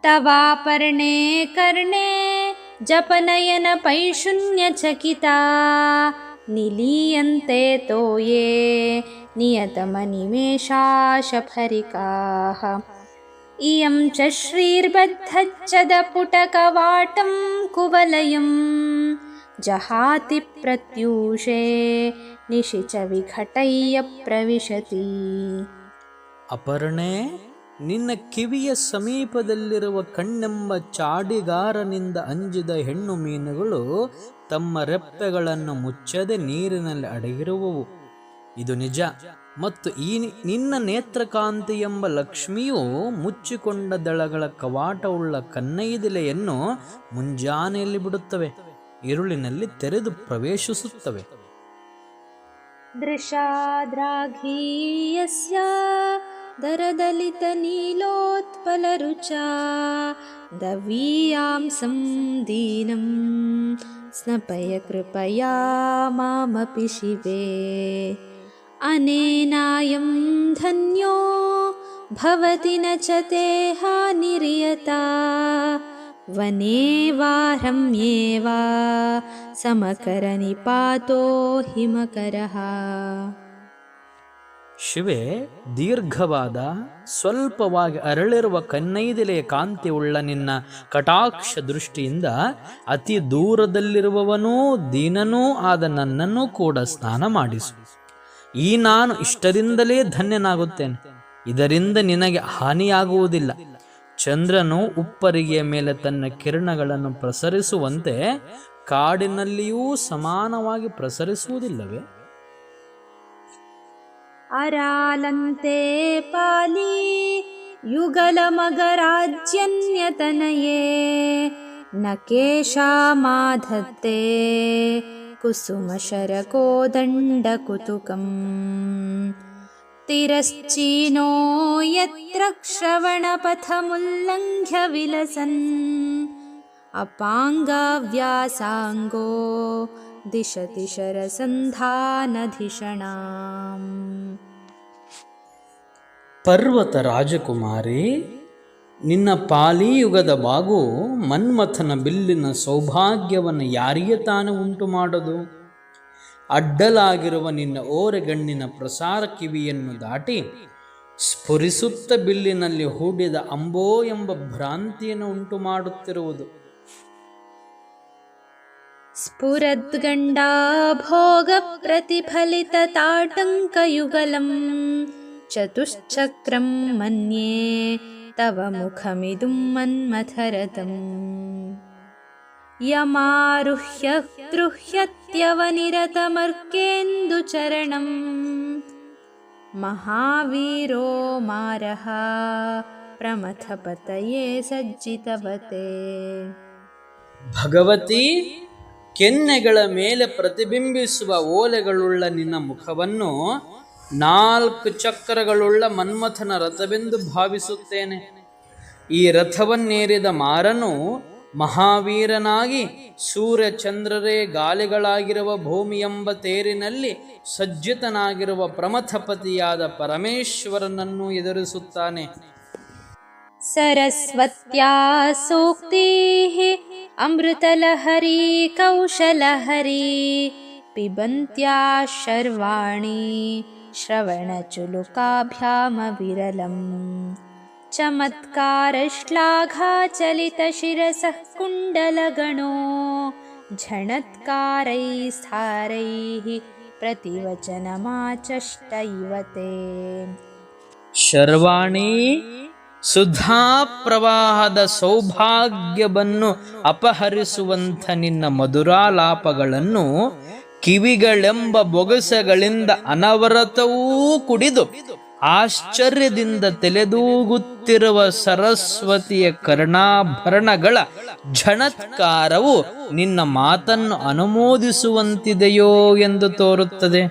ತವಾಪರ್ಣೆ ಕರ್ಣೆ ಜಪನಯನ ಪೈಶೂನ್ಯಚಕಿತಾ ನಿಲೀಯಂತೆ ತೋಯೇ ನಿಯತಮನಿಮೇಷಾಶಫರಿಕಾಃ ಇಯಂ ಚ ಶ್ರೀರ್ಬದ್ಧಚ್ಚದಪುಟಕವಾಟಂ ಕುವಲಯಂ ಜಹಾತಿ ಪ್ರತ್ಯೂಷೆ ನಿಶಿಚ ವಿಘಟಯ್ಯ ಪ್ರವಿಶತಿ. ಅಪರ್ಣೆ, ನಿನ್ನ ಕಿವಿಯ ಸಮೀಪದಲ್ಲಿರುವ ಕಣ್ಣೆಂಬ ಚಾಡಿಗಾರನಿಂದ ಅಂಜಿದ ಹೆಣ್ಣು ಮೀನುಗಳು ತಮ್ಮ ರೆಪ್ಪೆಗಳನ್ನು ಮುಚ್ಚದೆ ನೀರಿನಲ್ಲಿ ಅಡಗಿರುವವು. ಇದು ನಿಜ. ಮತ್ತು ಈ ನಿನ್ನ ನೇತ್ರಕಾಂತಿ ಎಂಬ ಲಕ್ಷ್ಮಿಯು ಮುಚ್ಚಿಕೊಂಡ ದಳಗಳ ಕವಾಟವುಳ್ಳ ಕನ್ನೈದಿಲೆಯನ್ನು ಮುಂಜಾನೆಯಲ್ಲಿ ಬಿಡುತ್ತವೆ, ഇരുಳಿನಲ್ಲಿ ತೆರೆದು ಪ್ರವೇಶಿಸುತ್ತವೆ. ದೃಶಾದ್ರಾಘೀಯಸ್ಯ ದರದಲಿತ ನೀಲೋತ್ಪಲರುಚಾ ದವೀಯಾಂಸಂ ದೀನಂ ಸ್ನಪಯ ಕೃಪಯಾ ಮಾಮಪಿ ಶಿವೇ. ಅನೇನಾಯಂ ಧನ್ಯೋ ಭವತಿ ನ ಚ ತೇ ಹಾನಿರ್ಯತಾ ವನೇ ವಾರಮ್ಯೇವ ಸಮಕರ ನಿಪಾತೋ ಹಿಮಕರಃ. ಶಿವೆ, ದೀರ್ಘವಾದ ಸ್ವಲ್ಪವಾಗಿ ಅರಳಿರುವ ಕನ್ನೈದಿಲೆಯ ಕಾಂತಿಯುಳ್ಳ ನಿನ್ನ ಕಟಾಕ್ಷ ದೃಷ್ಟಿಯಿಂದ ಅತಿ ದೂರದಲ್ಲಿರುವವನೂ ದೀನನೂ ಆದ ನನ್ನನ್ನು ಕೂಡ ಸ್ನಾನ ಮಾಡಿಸು. ಈ ನಾನು ಇಷ್ಟರಿಂದಲೇ ಧನ್ಯನಾಗುತ್ತೇನೆ. ಇದರಿಂದ ನಿನಗೆ ಹಾನಿಯಾಗುವುದಿಲ್ಲ. ಚಂದ್ರನು ಉಪ್ಪರಿಗೆಯ ಮೇಲೆ ತನ್ನ ಕಿರಣಗಳನ್ನು ಪ್ರಸರಿಸುವಂತೆ ಕಾಡಿನಲ್ಲಿಯೂ ಸಮಾನವಾಗಿ ಪ್ರಸರಿಸುವುದಿಲ್ಲವೇ? ಅರಾಲಂತೆ ಪಾಲಿ ಯುಗಲ ಮಗರಾಜ್ಯನ್ಯತನಯೇ ನ ಕೇಶಾಮಾಧತ್ತೆ ಕುಸುಮ ಶರಕೋದಂಡ ಕುತುಕಂ ತಿರಶ್ಚೀನೋ ಯತ್ರ ಶ್ರವಣಪಥಮುಲ್ಲಂಘ್ಯ ವಿಲಸನ್ ಅಪಾಂಗವ್ಯಾಸಾಂಗೋ ದಿಶತಿ ಶರಸಂಧಾನಧಿಷಣಾಂ. ಪರ್ವತ ರಾಜಕುಮಾರಿ, ನಿನ್ನ ಪಾಲಿಯುಗದ ಬಾಗು ಮನ್ಮಥನ ಬಿಲ್ಲಿನ ಸೌಭಾಗ್ಯವನ್ನು ಯಾರಿಗೆ ತಾನು ಉಂಟು ಮಾಡೋದು? ಅಡ್ಡಲಾಗಿರುವ ನಿನ್ನ ಓರೆಗಣ್ಣಿನ ಪ್ರಸಾರ ಕಿವಿಯನ್ನು ದಾಟಿ ಸ್ಫುರಿಸುತ್ತ ಬಿಲ್ಲಿನಲ್ಲಿ ಹೂಡಿದ ಅಂಬೋ ಎಂಬ ಭ್ರಾಂತಿಯನ್ನು ಉಂಟು ಮಾಡುತ್ತಿರುವುದು. ಸ್ಫುರದ್ಗಂಡಾ ಭೋಗ ಪ್ರತಿಫಲಿತ ತಾಟಂಕಯುಗಲಂ ಚತುಶ್ಚಕ್ರಂ ಮನ್ಯೇ ತವ ಮುಖಮಿದುಂ ಮನ್ಮಥರಥಂ ಯಮಾರುಹ್ಯ ಗೃಹ್ಯತ್ಯವನಿರತಮರ್ಕೇಂದುಚರಣಂ ಮಹಾವೀರೋ ಮಾರಃ ಪ್ರಮಥಪತಯೇ ಸಜ್ಜಿತವತೆ. ಭಗವತಿ, ಕೆನ್ನೆಗಳ ಮೇಲೆ ಪ್ರತಿಬಿಂಬಿಸುವ ಓಲೆಗಳುಳ್ಳ ನಿನ್ನ ಮುಖವನ್ನು 4 ಚಕ್ರಗಳುಳ್ಳ ಮನ್ಮಥನ ರಥವೆಂದು ಭಾವಿಸುತ್ತೇನೆ. ಈ ರಥವನ್ನೇರಿದ ಮಾರನು ಮಹಾವೀರನಾಗಿ ಸೂರ್ಯಚಂದ್ರರೇ ಗಾಲಿಗಳಾಗಿರುವ ಭೂಮಿ ಎಂಬ ತೇರಿನಲ್ಲಿ ಸಜ್ಜಿತನಾಗಿರುವ ಪ್ರಮಥಪತಿಯಾದ ಪರಮೇಶ್ವರನನ್ನು ಎದುರಿಸುತ್ತಾನೆ. ಸರಸ್ವತ್ಯಾ ಸೂಕ್ತಿಃ ಅಮೃತಲಹರಿ ಕೌಶಲಹರಿ ಪಿಬಂತ್ಯಾ ಶರ್ವಾಣಿ ಶ್ರವಣಚುಲುಕಾಭ್ಯಾಮ ವಿರಲಂ ಚಮತ್ಕಾರಶ್ಲಾಘಾಚಲಿತಶಿರಸಃ ಕುಂಡಲಗಣೋ ಝಣತ್ಕಾರೈಸ್ಥಾರೈಃ ಪ್ರತಿವಚನಮಾಚಷ್ಟ ಇವತೆ. ಶರ್ವಾಣಿ, ಸುಧಾ ಪ್ರವಾಹದ ಸೌಭಾಗ್ಯವನ್ನು ಅಪಹರಿಸುವಂಥ ನಿನ್ನ ಮಧುರಾಲಾಪಗಳನ್ನು ಕಿವಿಗಳೆಂಬ ಬೊಗಸೆಗಳಿಂದ ಅನವರತವೂ ಕುಡಿದು ಆಶ್ಚರ್ಯದಿಂದ ತಲೆದೂಗುತ್ತಿರುವ ಸರಸ್ವತಿಯ ಕರ್ಣಾಭರಣಗಳ ಝಣತ್ಕಾರವು ನಿನ್ನ ಮಾತನ್ನು ಅನುಮೋದಿಸುವಂತಿದೆಯೋ ಎಂದು ತೋರುತ್ತದೆ.